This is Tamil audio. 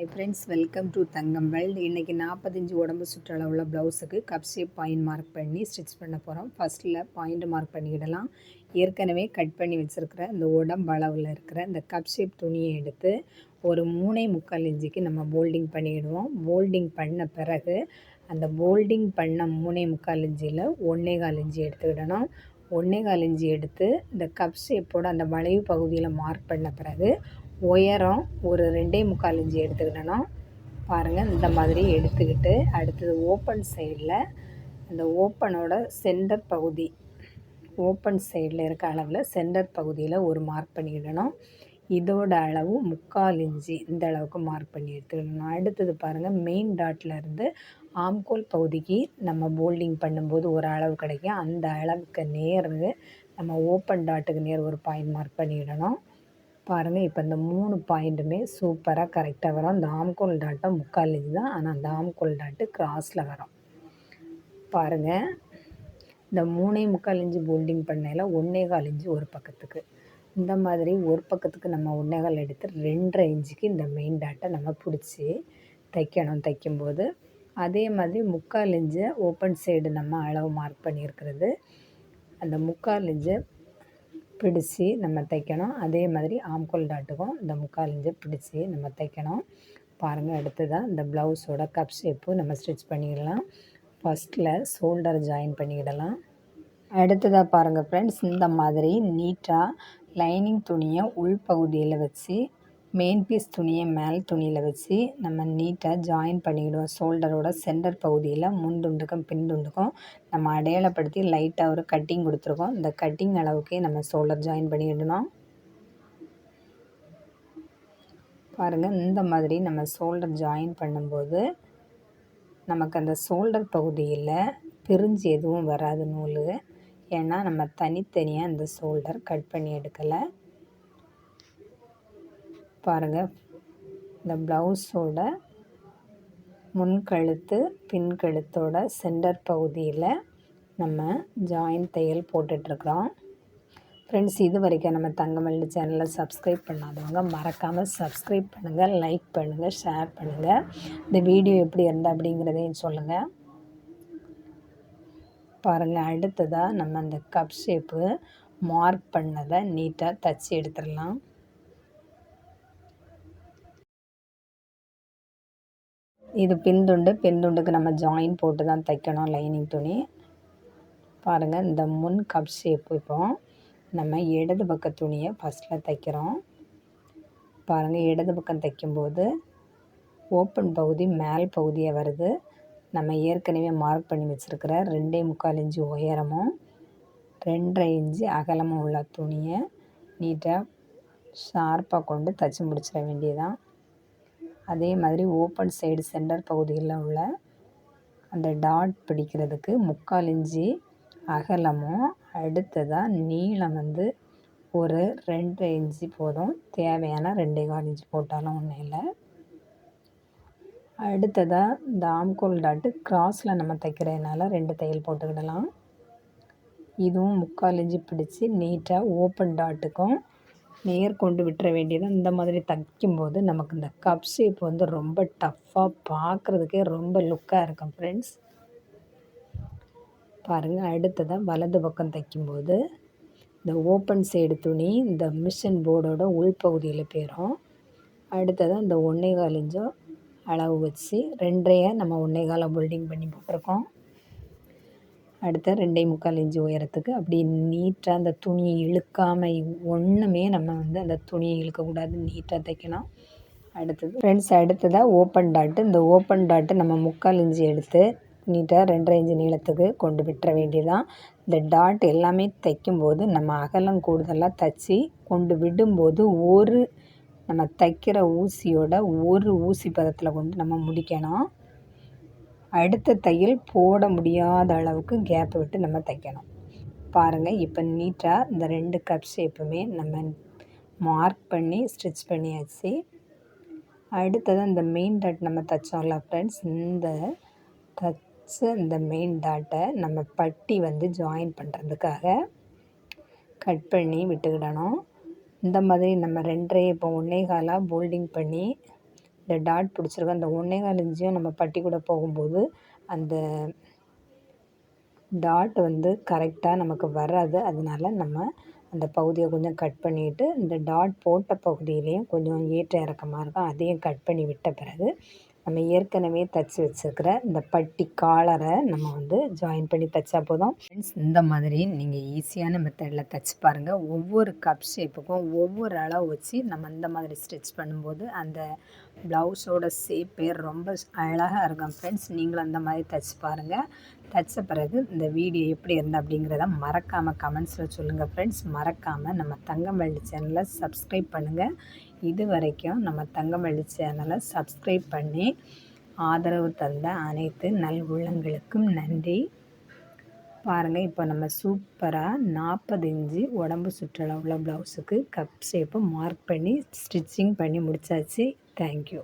Hi friends, welcome to Thangam world. இன்றைக்கி 45 உடம்பு சுற்றளவுள்ள ப்ளவுஸுக்கு கப் ஷேப் பாயிண்ட் மார்க் பண்ணி ஸ்டிச் பண்ண போகிறோம். ஃபஸ்ட்டில் பாயிண்ட் மார்க் பண்ணிக்கிடலாம். ஏற்கனவே கட் பண்ணி வச்சுருக்கிற இந்த உடம்பு அளவில் இருக்கிற இந்த கப் ஷேப் துணியை எடுத்து ஒரு 3.25 இன்ச்சுக்கு நம்ம போல்டிங் பண்ணிக்கிடுவோம். போல்டிங் பண்ண பிறகு அந்த போல்டிங் பண்ண 3.25 இன்ச்சில் 1.25 இன்ச்சு எடுத்துக்கிடணும். 1.25 இன்ச்சு எடுத்து இந்த கப் ஷேப்போட அந்த வளைவு பகுதியில் மார்க் பண்ண பிறகு உயரம் ஒரு 2.25 இன்ச்சு எடுத்துக்கிட்டணும். பாருங்கள், இந்த மாதிரி எடுத்துக்கிட்டு அடுத்தது ஓப்பன் சைடில் அந்த ஓப்பனோட சென்டர் பகுதி, ஓப்பன் சைடில் இருக்க அளவில் சென்டர் பகுதியில் ஒரு மார்க் பண்ணிக்கிடணும். இதோட அளவு 3/4 இன்ச்சு இந்த அளவுக்கு மார்க் பண்ணி எடுத்துக்கிடணும். அடுத்தது பாருங்கள், மெயின் டாட்டில் இருந்து ஆம்கோல் பகுதிக்கு நம்ம போல்டிங் பண்ணும்போது ஒரு அளவு கிடைக்கும். அந்த அளவுக்கு நேர் நம்ம ஓப்பன் டாட்டுக்கு நேர் ஒரு பாயிண்ட் மார்க் பண்ணிக்கிடணும். பாருங்கள், இப்போ இந்த 3 பாயிண்ட்டுமே சூப்பராக கரெக்டாக வரும். இந்த ஆம்கோல் டாட்டை 3/4 இன்ச்சு தான், ஆனால் அந்த ஆம்கோல் டாட்டு கிராஸில் வரும். பாருங்கள், இந்த 3.25 இன்ச்சு போல்டிங் பண்ணையில் 1.25 இன்ச்சு ஒரு பக்கத்துக்கு, இந்த மாதிரி ஒரு பக்கத்துக்கு நம்ம 1.25 எடுத்து 2.5 இன்ச்சுக்கு இந்த மெயின் டாட்டை நம்ம பிடிச்சி தைக்கணும். தைக்கும்போது அதே மாதிரி 3/4 இன்ச்சு ஓப்பன் சைடு நம்ம அளவு மார்க் பண்ணியிருக்கிறது, அந்த 3/4 இன்ச்சை பிடிச்சி நம்ம தைக்கணும். அதே மாதிரி ஆம்கோல் டாட்டுக்கும் இந்த 3/4 இன்ச்சை பிடிச்சி நம்ம தைக்கணும். பாருங்கள், அடுத்ததாக இந்த ப்ளவுஸோட கப் ஷேப்பு நம்ம ஸ்டிச் பண்ணிடலாம். ஃபஸ்ட்டில் ஷோல்டர் ஜாயின் பண்ணிக்கிடலாம். அடுத்ததாக பாருங்கள் ஃப்ரெண்ட்ஸ், இந்த மாதிரி நீட்டாக லைனிங் துணியை உள்பகுதியில் வச்சு மெயின் பீஸ் துணியை மேல் துணியில் வச்சு நம்ம நீட்டாக ஜாயின் பண்ணிக்கிடுவோம். ஷோல்டரோட சென்டர் பகுதியில் முன் துண்டுக்கும் பின் துண்டுக்கும் நம்ம அடையாளப்படுத்தி லைட்டாக ஒரு கட்டிங் கொடுத்துருக்கோம். இந்த கட்டிங் அளவுக்கே நம்ம ஷோல்டர் ஜாயின் பண்ணிக்கிடணும். பாருங்கள், இந்த மாதிரி நம்ம ஷோல்டர் ஜாயின் பண்ணும்போது நமக்கு அந்த ஷோல்டர் பகுதியில் பிரிஞ்சு எதுவும் வராது நூல். ஏன்னா நம்ம தனித்தனியாக இந்த ஷோல்டர் கட் பண்ணி எடுக்கலை. பாருங்கள், இந்த ப்ளவுஸோட முன்கழுத்து பின் கழுத்தோட சென்டர் பகுதியில் நம்ம ஜாயின் தையல் போட்டுட்ருக்குறோம். ஃப்ரெண்ட்ஸ், இது வரைக்கும் நம்ம தங்கமல்லி சேனலை சப்ஸ்கிரைப் பண்ணாதவங்க மறக்காமல் சப்ஸ்கிரைப் பண்ணுங்கள், லைக் பண்ணுங்கள், ஷேர் பண்ணுங்கள். இந்த வீடியோ எப்படி இருந்தால் அப்படிங்கிறதையும் சொல்லுங்கள். பாருங்கள், அடுத்ததாக நம்ம அந்த கப் ஷேப்பு மார்க் பண்ணதை நீட்டாக தச்சு எடுத்துடலாம். இது பின்துண்டுக்கு நம்ம ஜாயின் போட்டு தான் தைக்கணும் லைனிங் துணி. பாருங்கள், இந்த முன் கப் ஷேப்பு இப்போ நம்ம இடது பக்க துணியை ஃபஸ்ட்டில் தைக்கிறோம். பாருங்கள், இடது பக்கம் தைக்கும்போது ஓப்பன் பகுதி மேல் பகுதியாக வருது. நம்ம ஏற்கனவே மார்க் பண்ணி வச்சுருக்கிற 2.25 இன்ச்சு உயரமும் 2.5 இன்ச்சு அகலமும் உள்ள துணியை நீட்டாக ஷார்ப்பாக கொண்டு தைச்சி முடிச்சிட வேண்டியதான். அதே மாதிரி ஓப்பன் சைடு சென்டர் பகுதியில் உள்ள அந்த டாட் பிடிக்கிறதுக்கு 3/4 இன்ச்சு அகலமும், அடுத்ததாக நீளம் ஒரு 2.5 இன்ச்சு போதும். தேவையான 2.25 இன்ச்சு போட்டாலும் ஒன்றும் இல்லை. அடுத்ததாக இந்த ஆம்கோல் டாட்டு கிராஸில் நம்ம தைக்கிறதுனால 2 தையல் போட்டுக்கிடலாம். இதுவும் 3/4 இன்ச்சு பிடிச்சி நீட்டாக ஓப்பன் டாட்டுக்கும் நேர் கொண்டு விட்டுற வேண்டியது. இந்த மாதிரி தைக்கும்போது நமக்கு இந்த கப் ஷேப் ரொம்ப டஃப்பாக பார்க்குறதுக்கே ரொம்ப லுக்காக இருக்கும் ஃப்ரெண்ட்ஸ். பாருங்கள், அடுத்ததாக வலது பக்கம் தைக்கும்போது இந்த ஓப்பன் சைடு துணி இந்த மிஷின் போர்டோட உள்பகுதியில் போயிடும். அடுத்ததாக இந்த 1.25 இன்ச்சோ அளவு வச்சு 2.5 நம்ம 1.25 போல்டிங் பண்ணி போட்டிருக்கோம். அடுத்த 2.25 இன்ச்சு உயரத்துக்கு அப்படி நீட்டாக அந்த துணியை இழுக்காமல் ஒன்றுமே நம்ம அந்த துணியை இழுக்கக்கூடாது, நீட்டாக தைக்கணும். அடுத்தது ஃப்ரெண்ட்ஸ், அடுத்ததாக ஓப்பன் டாட்டு. இந்த ஓப்பன் டாட்டு நம்ம 3/4 இன்ச்சு எடுத்து நீட்டாக 2.5 இன்ச்சு நீளத்துக்கு கொண்டு விட்டுற வேண்டியதான். இந்த டாட் எல்லாமே தைக்கும்போது நம்ம அகலம் கூடுதலாக தைச்சி கொண்டு விடும்போது நம்ம தைக்கிற ஊசியோட ஒரு ஊசி பதத்தில் கொண்டு நம்ம முடிக்கணும். அடுத்த தையல் போட முடியாத அளவுக்கு கேப் விட்டு நம்ம தைக்கணும். பாருங்கள், இப்போ நீட்டாக இந்த 2 கப் ஷேப்புமே நம்ம மார்க் பண்ணி ஸ்டிச் பண்ணியாச்சு. அடுத்தது இந்த மெயின் டாட் நம்ம தைச்சோம்ல ஃப்ரெண்ட்ஸ், இந்த தைச்ச இந்த மெயின் டாட்டை நம்ம பட்டி ஜாயின் பண்ணுறதுக்காக கட் பண்ணி விட்டுக்கிடணும். இந்த மாதிரி நம்ம 2.5 இப்போ 1.25 போல்டிங் பண்ணி இந்த டாட் பிடிச்சிருக்கோம். அந்த 1 1/4 இன்ச்சையும் நம்ம பட்டி கூட போகும்போது அந்த டாட் கரெக்டாக நமக்கு வராது. அதனால நம்ம அந்த பகுதியை கொஞ்சம் கட் பண்ணிவிட்டு, இந்த டாட் போட்ட பகுதியிலையும் கொஞ்சம் ஏற்ற இறக்கமாக இருக்கும். அதையும் கட் பண்ணி விட்ட பிறகு நம்ம ஏற்கனவே தச்சு வச்சுருக்கிற இந்த பட்டி காலரை நம்ம ஜாயின் பண்ணி தைச்சா போதும். ஃப்ரெண்ட்ஸ், இந்த மாதிரி நீங்கள் ஈஸியான மெத்தடில் தைச்சு பாருங்கள். ஒவ்வொரு கப் ஷேப்புக்கும் ஒவ்வொரு அளவு வச்சு நம்ம இந்த மாதிரி ஸ்டிச் பண்ணும்போது அந்த ப்ளவுஸோட ஷேப்பே ரொம்ப அழகாக இருக்கும். ஃப்ரெண்ட்ஸ், நீங்களும் அந்த மாதிரி தைச்சு பாருங்கள். தைச்ச பிறகு இந்த வீடியோ எப்படி இருந்தால் அப்படிங்கிறத மறக்காமல் கமெண்ட்ஸில் சொல்லுங்கள். ஃப்ரெண்ட்ஸ், மறக்காமல் நம்ம தங்கமல்லி சேனலை சப்ஸ்கிரைப் பண்ணுங்கள். இது வரைக்கும் நம்ம தங்கமல்லி சேனலை சப்ஸ்கிரைப் பண்ணி ஆதரவு தந்த அனைத்து நல் உள்ளங்களுக்கும் நன்றி. பாருங்கள், இப்போ நம்ம சூப்பராக 40 இன்ச்சு உடம்பு சுற்றளவுள்ள ப்ளவுஸுக்கு கப் ஷேப்பு மார்க் பண்ணி ஸ்டிச்சிங் பண்ணி முடித்தாச்சு. தேங்க்யூ.